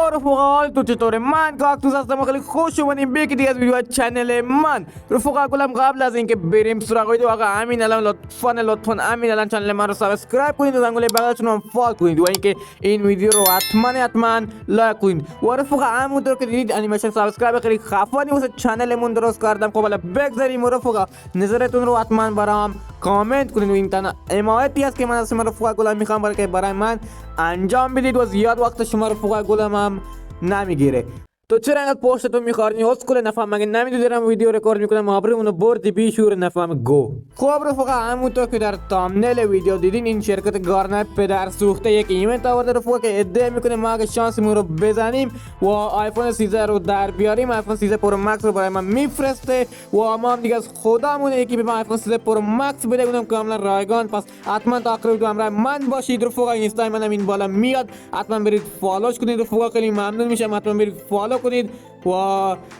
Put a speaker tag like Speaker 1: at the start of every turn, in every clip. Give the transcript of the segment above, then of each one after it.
Speaker 1: رفقا تو چطوره؟ من کاکتوس هستم و خیلی خوش اومدین به یکی دیگه از ویدیو چنل من. رفقا گلم قبل از اینکه بریم سراغ ویدیو همین الان لطفاً همین الان چنل من رو سابسکرایب کنید و زنگوله بغلشون رو فالو کنید و اینکه این ویدیو رو حتما لایک کنید. و رفقا همونطور که دیدید انیمیشن سابسکرایب خیلی خفنی واسه چنلمون درست کردم. خب حالا بگذاریم رفقا نظرتون رو حتما برام کامنت کنید و این تنها حمایتی است که من از شما رفقا گلم میخوام برای من انجام بدید و زیاد وقت شما رفقا گلم هم نمیگیره. تو چرا اینقدر پشتتون میخوردین اسکول نفهم؟ مگه نمیدونی دارم ویدیو رکورد میکنم؟ ابرومونو بردی بیشور نفهم گو. خب رفقا همونطور که در تامنل ویدیو دیدین این شرکت گارنر پدر سوخته یک ایونت آورده رفقا که ادعا میکنه ما اگه شانسمون رو بزنیم و آیفون 13 رو در بیاریم آیفون 13 پرو مکس رو برای ما میفرسته و ما هم دیگه از خدامونه یکی به ما آیفون 13 پرو مکس بده. اونم کاملا رایگان. پس حتما تا آخر ویدیو همراه من باشید رفقا. اینستا منم این بالا میاد، حتما برید فالوش کنید رفقا. خیلی ممنون میشم حتما برید فالو کنید. و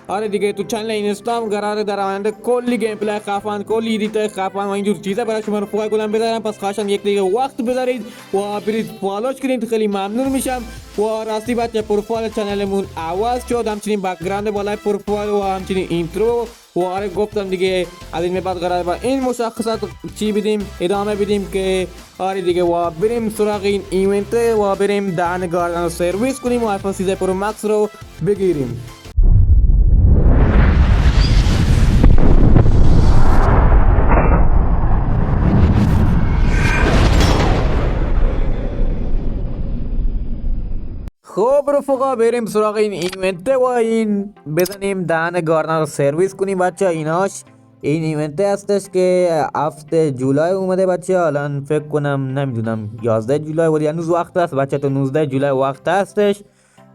Speaker 1: آره دیگه تو چنل اینستام قراره در آینده کلی گیم پلی خفن، کلی ایدیت خفن و اینجور چیزا برای شما رفقا گلم بذارم. پس خواهشاً یک دقیقه وقت بذارید و برید فالوش کنید. خیلی ممنون میشم. و راستی بچه پروفایل چنلمون عوض شد، همچنین بک‌گراند بالای پروفایل و همچنین اینترو و آره گفتم دیگه از این بعد قراره با این مشخصات چی بدیم ادامه بدیم که آره دیگه و بریم سراغ این ایونت و بریم دهن گاردن رو سرویس کنیم و آیفون 13 پرو مکس رو بگیریم. خب رفقا بریم سراغ این ایونت و این بزنیم دهن گاردن رو سرویس کنیم بچه. ایناش این ایونت هستش که 7 جولای اومده بچه. الان فکر کنم نمیدونم 11 جولای ولی هنوز وقت هست بچه. تو 19 جولای وقت هستش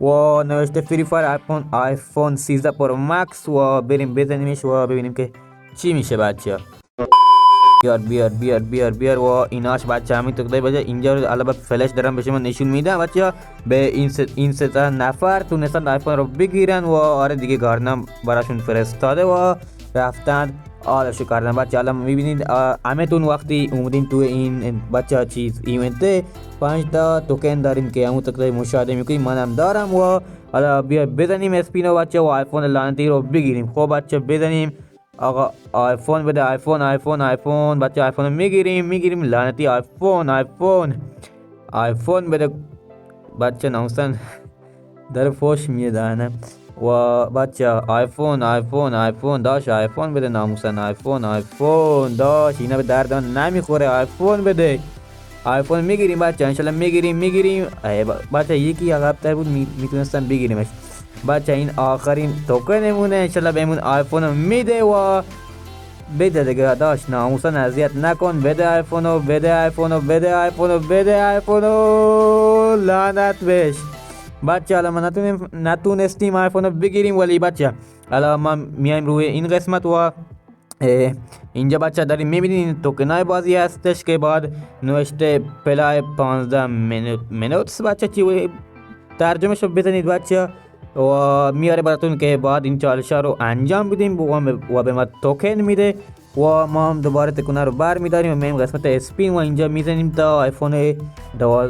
Speaker 1: و نوشته فری فایر آیفون 13 پرو مکس و بریم بزنیمش و ببینیم که چی میشه بچه. بیار و ایناش بچه همین تو بچه. اینجا رو علاوه فلش دارم به شما نشون میدم بچه. به این سه نفر تونستن آیفون رو بگیرن و آره دیگه گارنم براشون فرستاده و رفتن آلشو کردن بچه. الان میبینید همه تون وقتی اومدین تو این بچه چیز ایونت 5 تا توکن دارین که همون تقدر مشاهده میکنین. منم دارم و حالا بیا بزنیم اسپینو بچه و آیفون لعنتی رو بگیریم. خب بچه بزنیم آقا آیفون بده. آیفون بچه. آیفون رو میگیریم لعنتی. آیفون بده بچه. ناموسن در فوش میدانه و بچه آیفون داش آیفون بده ناموسن. آیفون داش اینا به دردان نمیخوره. آیفون بده. آیفون میگیریم بچه انشالله میگیریم بچه. یکی عقب‌تر بود میتونستم بگیریمش بچه. این آخرین توکنمونه انشالله بهمون آیفون رو میده و بده دیگه داشت ناموسن اذیت نکن. بده آیفونو لعنت بهش بچه. حالا ما نتونستیم آیفونو بگیریم ولی بچه حالا ما میایم روی این قسمت و اینجا بچه داریم میبینین توکنای بازی هستش که بعد نوشته پلای 15 منوتس بچه. چی ترجمه شو بزنید بچه و میاره براتون که بعد این چالشا رو انجام بدیم و به ما توکن میده و ما هم دوباره تکونه رو بر میداریم و میریم قسمت اسپین و اینجا میزنیم تا آیفون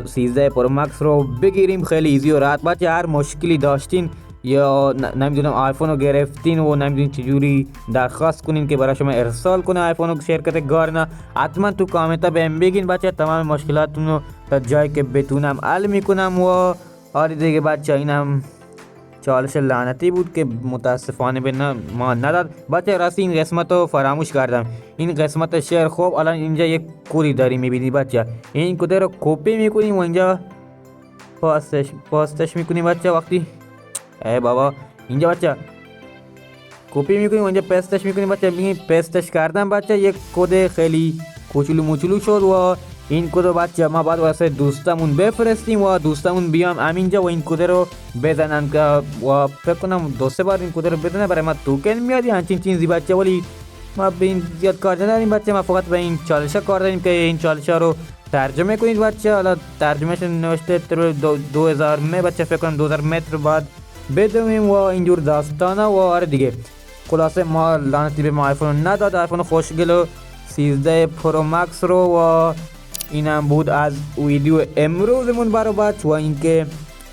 Speaker 1: 13 پرو مکس رو بگیریم. خیلی ایزی و راحت بچه. هر مشکلی داشتین یا نمیدونم آیفون رو گرفتین و نمیدونین چجوری درخواست کنین که برای شما ارسال کنه آیفون رو شرکت گارنا، حتما تو کامنت ها بهم بگین بچه. تمام مشکلاتتون رو تا جایی که بتونم حل میکنم و آره دیگه بچه. اینم چالش لعنتی بود که متاسفانه به ما نداد بچه. راستی این قسمت رو فراموش کردم. این قسمت شعر. خب الان اینجا یک کوری داریم میبینید بچه. این کد رو کپی میکنیم و اینجا پاستش میکنیم بچه. وقتی ای بابا اینجا بچه کپی میکنیم و اینجا پستش میکنیم بچه. ببینید پستش کردم بچه. یک کد خیلی کوچولو شد و این کد رو بچه ما باید واسه دوستمون بفرستیم و دوستمون بیام همینجا و این کد رو بزنن که و فکر کنم 2-3 بار این کد رو بزنن برای ما توکن میاد یا همچین چیزی بچه. ولی ما به این زیاد کار نداریم بچه. ما فقط به این چالشا کار داریم که این چالشا رو ترجمه کنید بچه. حالا ترجمهش نوشته 2000 متر بچه. فکر کنم 2000 متر بعد بدویم و اینجور داستانا و آره دیگه. خلاصه ما لعنتی به ما آیفون نداد. آیفون خوشگل و 13 پرو مکس رو و اینم بود از ویدیو امروزمون برای بچه. و اینکه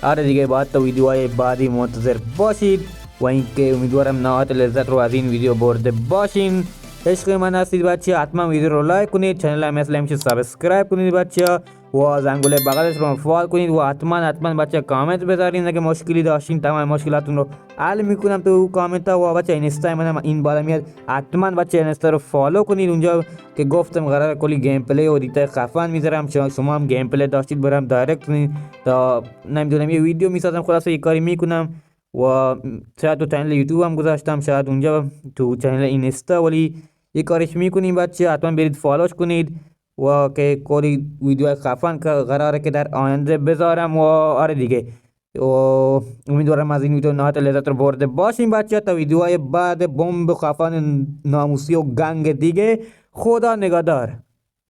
Speaker 1: آره دیگه بعد تا ویدیوهای بعدی منتظر باشید و اینکه امیدوارم نهایت لذت رو از این ویدیو برده باشین. عشق من هستید بچه، حتما ویدیو رو لایک کنید، چنل هم مثل همیشه سابسکرایب کنید بچه و زنگوله بغلش رو فعال کنید و حتما بچه کامنت بذارین اگه مشکلی داشتین، تمام مشکلاتون رو حل میکنم تو کامنت ها. و بچه اینستا منم این بالا میاد، حتما بچه اینستا رو فالو کنید، اونجا که گفتم قرار کلی گیم پلی و دیتا خفن میذارم، شما هم گیم پلی داشتید برام دایرکت کنید تا نمیدونم یه ویدیو میسازم، خلاصه یه کاری میکنم و شاید تو چنل یوتیوب هم گذاشتم، شاید اونجا تو چنل اینستا، ولی یه کارش میکنیم بچه، حتما برید فالوش کنید و که کلی ویدیو خفن که قراره که در آینده بذارم. و آره دیگه و امیدوارم از این ویدیو نهایت لذت رو برده باشین بچه. تا ویدیوهای بعد بمب خفن ناموسی و گنگ دیگه، خدا نگهدار.